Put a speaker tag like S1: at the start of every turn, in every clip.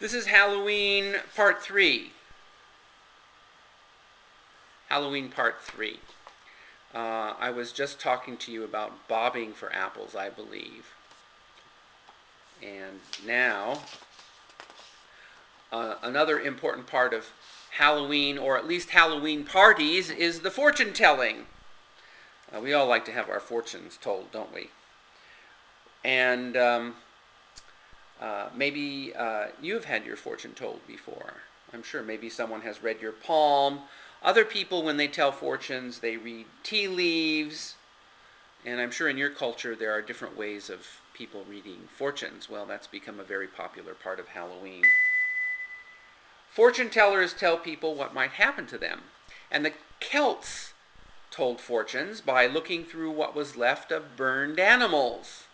S1: This is Halloween Part 3. Halloween Part 3. I was just talking to you about bobbing for apples, I believe. And now, another important part of Halloween, or at least Halloween parties, is the fortune telling. We all like to have our fortunes told, don't we? And maybe you've had your fortune told before. I'm sure maybe someone has read your palm. Other people, when they tell fortunes, they read tea leaves. And I'm sure in your culture there are different ways of people reading fortunes. Well, that's become a very popular part of Halloween. Fortune tellers tell people what might happen to them. And the Celts told fortunes by looking through what was left of burned animals.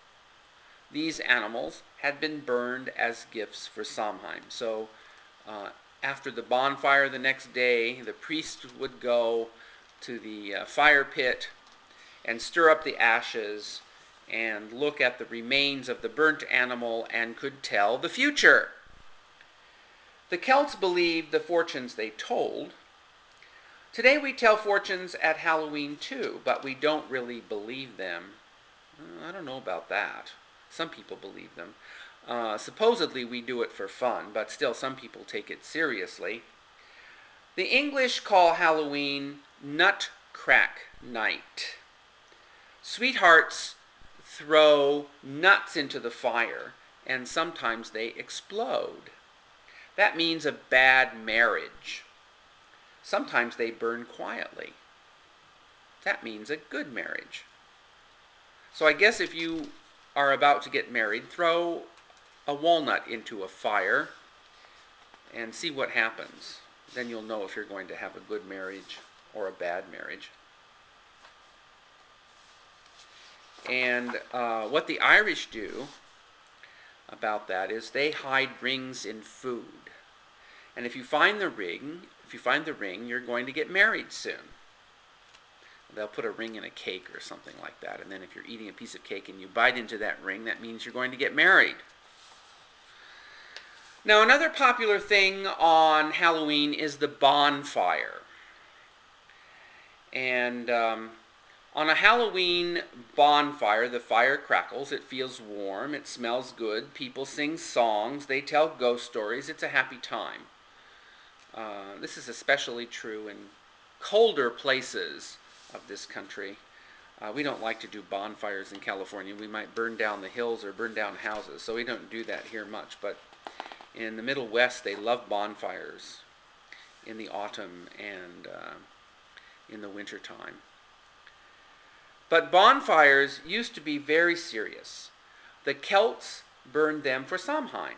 S1: These animals had been burned as gifts for Samhain. So after the bonfire the next day, the priest would go to the fire pit and stir up the ashes and look at the remains of the burnt animal and could tell the future. The Celts believed the fortunes they told. Today we tell fortunes at Halloween too, but we don't really believe them. I don't know about that. Some people believe them. Supposedly we do it for fun, but still some people take it seriously. The English call Halloween Nutcrack Night. Sweethearts throw nuts into the fire, and sometimes they explode. That means a bad marriage. Sometimes they burn quietly. That means a good marriage. So I guess if you are about to get married, throw a walnut into a fire and see what happens. Then you'll know if you're going to have a good marriage or a bad marriage. And what the Irish do about that is they hide rings in food. And if you find the ring, you're going to get married soon. They'll put a ring in a cake or something like that. And then if you're eating a piece of cake and you bite into that ring, that means you're going to get married. Now, another popular thing on Halloween is the bonfire. And on a Halloween bonfire, the fire crackles, it feels warm, it smells good, people sing songs, they tell ghost stories, it's a happy time. This is especially true in colder places of this country. We don't like to do bonfires in California. We might burn down the hills or burn down houses, so we don't do that here much. But in the Middle West, they love bonfires in the autumn and in the winter time. But bonfires used to be very serious. The Celts burned them for Samhain.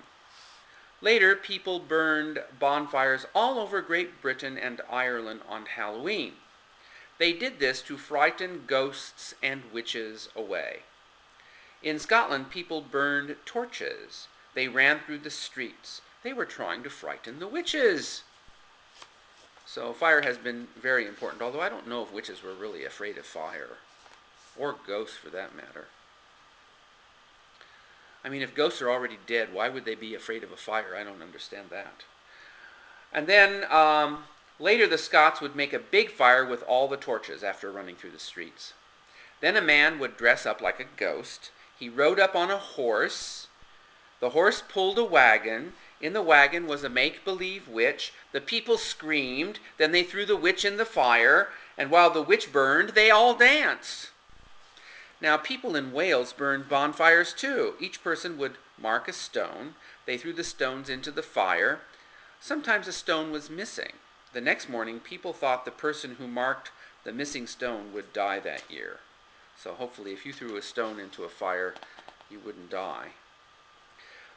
S1: Later, people burned bonfires all over Great Britain and Ireland on Halloween. They did this to frighten ghosts and witches away. In Scotland, people burned torches. They ran through the streets. They were trying to frighten the witches. So fire has been very important, although I don't know if witches were really afraid of fire, or ghosts for that matter. I mean, if ghosts are already dead, why would they be afraid of a fire? I don't understand that. And then later the Scots would make a big fire with all the torches after running through the streets. Then a man would dress up like a ghost. He rode up on a horse. The horse pulled a wagon. In the wagon was a make-believe witch. The people screamed. Then they threw the witch in the fire. And while the witch burned, they all danced. Now, people in Wales burned bonfires too. Each person would mark a stone. They threw the stones into the fire. Sometimes a stone was missing. The next morning, people thought the person who marked the missing stone would die that year. So hopefully, if you threw a stone into a fire, you wouldn't die.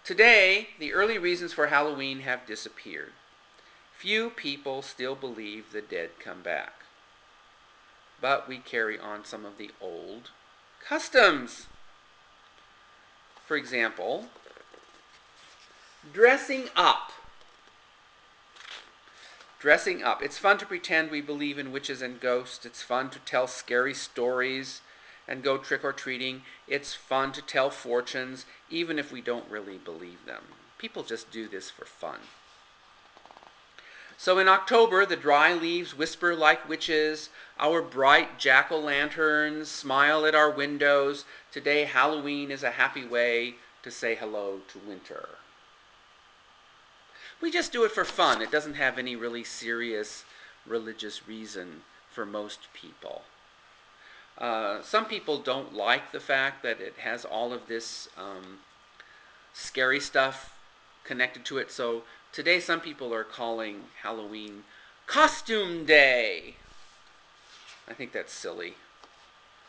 S1: Today, the early reasons for Halloween have disappeared. Few people still believe the dead come back. But we carry on some of the old customs. For example, dressing up. Dressing up. It's fun to pretend we believe in witches and ghosts. It's fun to tell scary stories and go trick-or-treating. It's fun to tell fortunes, even if we don't really believe them. People just do this for fun. So in October, the dry leaves whisper like witches. Our bright jack-o'-lanterns smile at our windows. Today, Halloween is a happy way to say hello to winter. We just do it for fun. It doesn't have any really serious religious reason for most people. Some people don't like the fact that it has all of this scary stuff connected to it. So today some people are calling Halloween Costume Day. I think that's silly.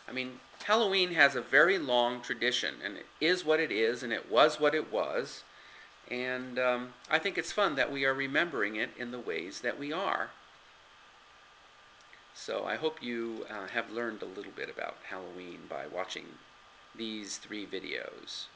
S1: I mean, Halloween has a very long tradition, and it is what it is, and it was what it was. And I think it's fun that we are remembering it in the ways that we are. So I hope you have learned a little bit about Halloween by watching these 3 videos.